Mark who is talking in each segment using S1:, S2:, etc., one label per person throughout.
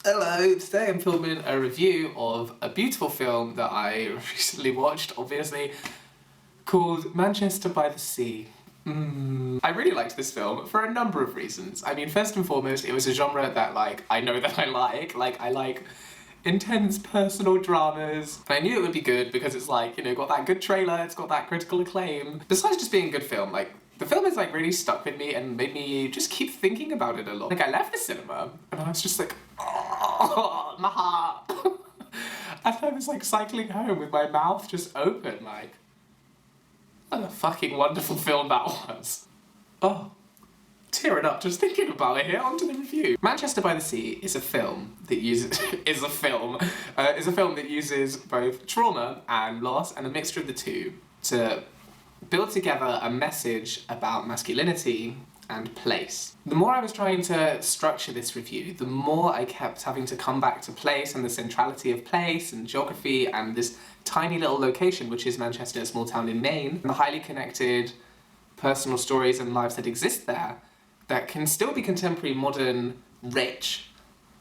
S1: Hello, today I'm filming a review of a beautiful film that I recently watched, obviously, called Manchester by the Sea. I really liked this film for a number of reasons. I mean, first and foremost, it was a genre that, I know that I like. I like intense personal dramas. And I knew it would be good because it's got that good trailer, it's got that critical acclaim. Besides just being a good film, the film has really stuck with me and made me just keep thinking about it a lot. I left the cinema and I was just like, oh, my heart. And I was cycling home with my mouth just open, what a fucking wonderful film that was. Oh, tearing up just thinking about it here. On to the review. Manchester by the Sea is a film that uses is a film that uses both trauma and loss and a mixture of the two to build together a message about masculinity and place. The more I was trying to structure this review, the more I kept having to come back to place and the centrality of place and geography and this tiny little location, which is Manchester, a small town in Maine, and the highly connected personal stories and lives that exist there that can still be contemporary, modern, rich,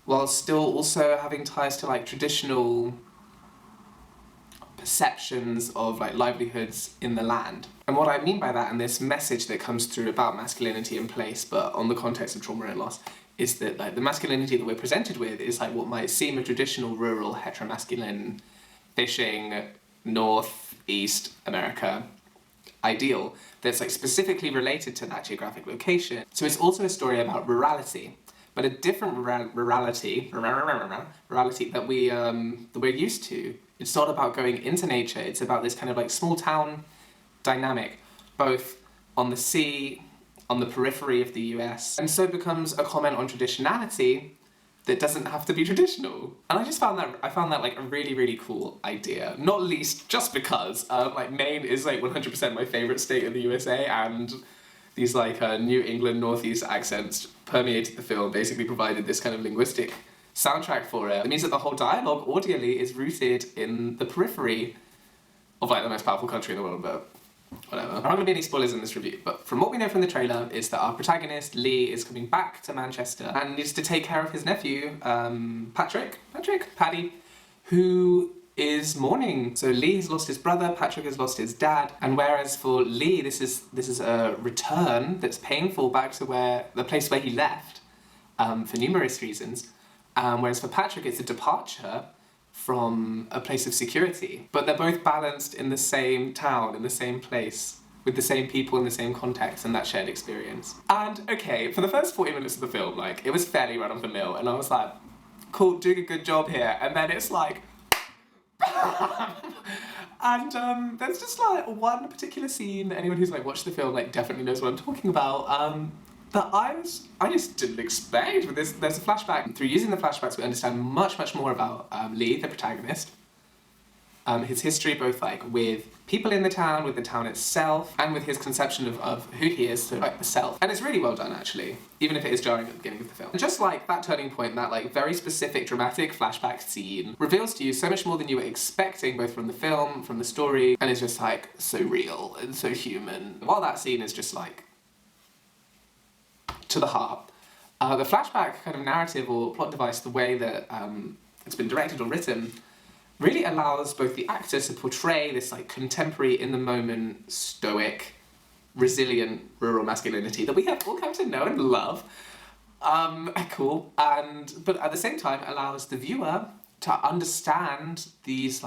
S1: while still also having ties to traditional perceptions of livelihoods in the land. And what I mean by that, and this message that comes through about masculinity and place, but on the context of trauma and loss, is that the masculinity that we're presented with is what might seem a traditional rural heteromasculine fishing Northeast America ideal that's specifically related to that geographic location. So it's also a story about rurality, but a different rurality that we're used to. It's not about going into nature, it's about this kind of small town dynamic, both on the sea, on the periphery of the US, and so becomes a comment on traditionality that doesn't have to be traditional. And I found that a really, really cool idea. Not least just because Maine is 100% my favourite state in the USA, and these New England Northeast accents permeated the film, basically provided this kind of linguistic soundtrack for it. It means that the whole dialogue audially is rooted in the periphery of the most powerful country in the world, but whatever. There aren't going to be any spoilers in this review, but from what we know from the trailer is that our protagonist, Lee, is coming back to Manchester and needs to take care of his nephew, Paddy, who is mourning. So Lee has lost his brother, Patrick has lost his dad, and whereas for Lee this is a return that's painful back to the place where he left, for numerous reasons, whereas for Patrick it's a departure from a place of security. But they're both balanced in the same town, in the same place, with the same people in the same context and that shared experience. And okay, for the first 40 minutes of the film, it was fairly run of the mill, and I was like, cool, doing a good job here. And then it's and there's just one particular scene, anyone who's watched the film definitely knows what I'm talking about, that I just didn't expect. But there's a flashback. Through using the flashbacks, we understand much more about Lee, the protagonist, his history both with people in the town, with the town itself, and with his conception of who he is, so the self. And it's really well done, actually, even if it is jarring at the beginning of the film. And just that turning point, that very specific dramatic flashback scene reveals to you so much more than you were expecting, both from the film, from the story, and is just so real and so human. While that scene is just to the heart. The flashback kind of narrative or plot device, the way that it's been directed or written, really allows both the actor to portray this contemporary, in-the-moment, stoic, resilient rural masculinity that we have all come to know and love. Cool. But at the same time allows the viewer to understand these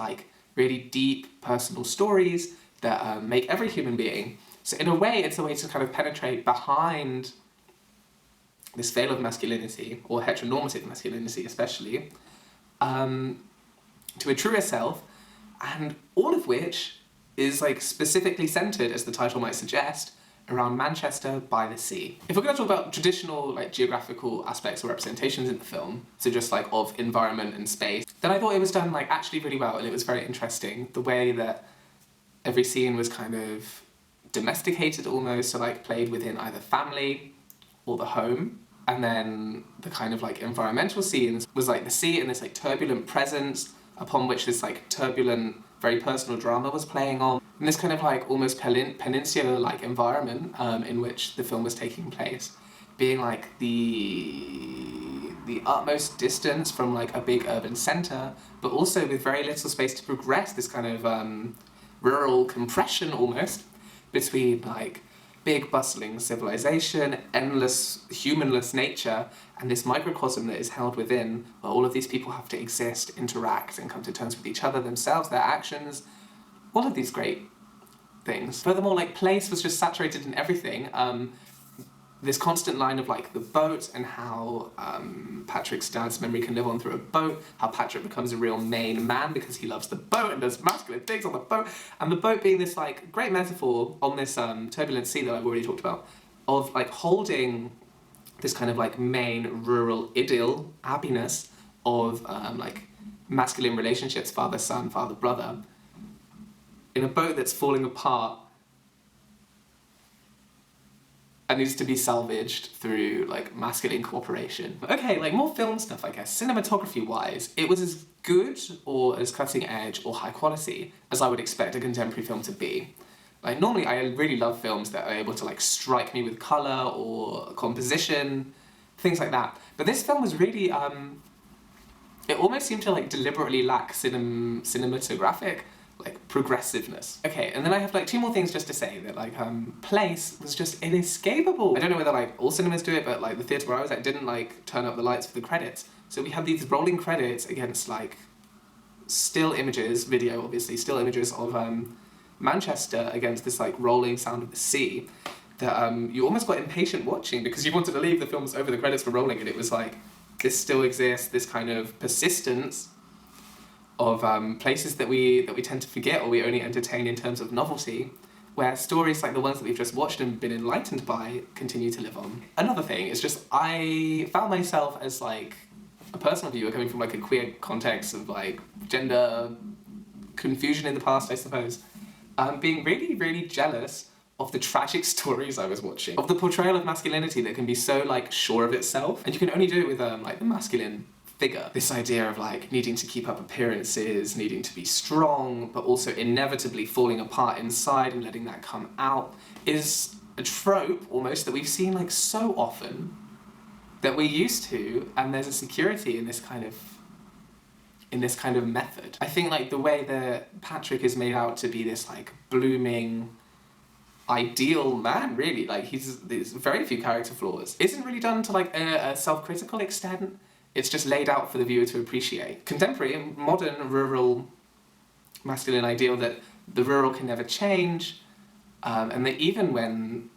S1: really deep personal stories that make every human being. So in a way, it's a way to kind of penetrate behind this veil of masculinity, or heteronormative masculinity especially, to a truer self, and all of which is specifically centred, as the title might suggest, around Manchester by the Sea. If we're going to talk about traditional geographical aspects or representations in the film, so just of environment and space, then I thought it was done actually really well, and it was very interesting. The way that every scene was kind of domesticated almost, so played within either family or the home. And then the kind of environmental scenes was the sea and this turbulent presence upon which this turbulent, very personal drama was playing on. And this kind of almost peninsular environment in which the film was taking place, being the the utmost distance from like a big urban centre, but also with very little space to progress, this kind of rural compression almost between like big bustling civilization, endless humanless nature, and this microcosm that is held within, where all of these people have to exist, interact, and come to terms with each other, themselves, their actions, all of these great things. Furthermore, like, place was just saturated in everything. This constant line of like the boat and how Patrick's dad's memory can live on through a boat, how Patrick becomes a real main man because he loves the boat and does masculine things on the boat, and the boat being this like great metaphor on this turbulent sea that I've already talked about, of like holding this kind of like main rural idyll, happiness of like masculine relationships, father-son, father-brother, in a boat that's falling apart and needs to be salvaged through like masculine cooperation. Okay, like more film stuff, I guess. Cinematography-wise, it was as good or as cutting edge or high quality as I would expect a contemporary film to be. Like normally I really love films that are able to like strike me with colour or composition, things like that. But this film was really, it almost seemed to like deliberately lack cinematographic like progressiveness. Okay, and then I have like two more things just to say, that like place was just inescapable. I don't know whether like all cinemas do it, but like the theatre where I was at didn't like turn up the lights for the credits. So we had these rolling credits against like still images, video obviously, still images of Manchester against this like rolling sound of the sea that you almost got impatient watching because you wanted to leave. The films over the credits were rolling and it was like, this still exists, this kind of persistence of places that we tend to forget or we only entertain in terms of novelty, where stories like the ones that we've just watched and been enlightened by continue to live on. Another thing is just I found myself as like a personal viewer coming from like a queer context of like gender confusion in the past, I suppose, being really, really jealous of the tragic stories I was watching, of the portrayal of masculinity that can be so like sure of itself, and you can only do it with like the masculine figure. This idea of like needing to keep up appearances, needing to be strong, but also inevitably falling apart inside and letting that come out is a trope almost that we've seen like so often that we're used to, and there's a security in this kind of method. I think like the way that Patrick is made out to be this like blooming ideal man, really, like there's very few character flaws, isn't really done to like a self-critical extent. It's just laid out for the viewer to appreciate. Contemporary, modern, rural, masculine ideal that the rural can never change, and that even when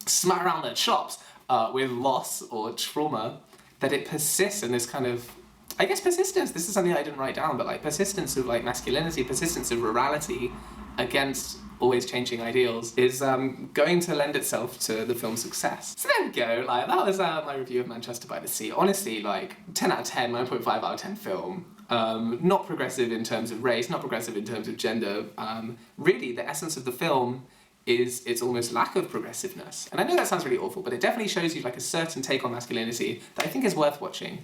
S1: smack around their chops with loss or trauma, that it persists in this kind of, I guess persistence, this is something I didn't write down, but like persistence of like masculinity, persistence of rurality against always changing ideals is going to lend itself to the film's success. So there we go, like that was my review of Manchester by the Sea. Honestly, like 10 out of 10, 9.5 out of 10 film. Not progressive in terms of race, not progressive in terms of gender. Really, the essence of the film is its almost lack of progressiveness. And I know that sounds really awful, but it definitely shows you like a certain take on masculinity that I think is worth watching.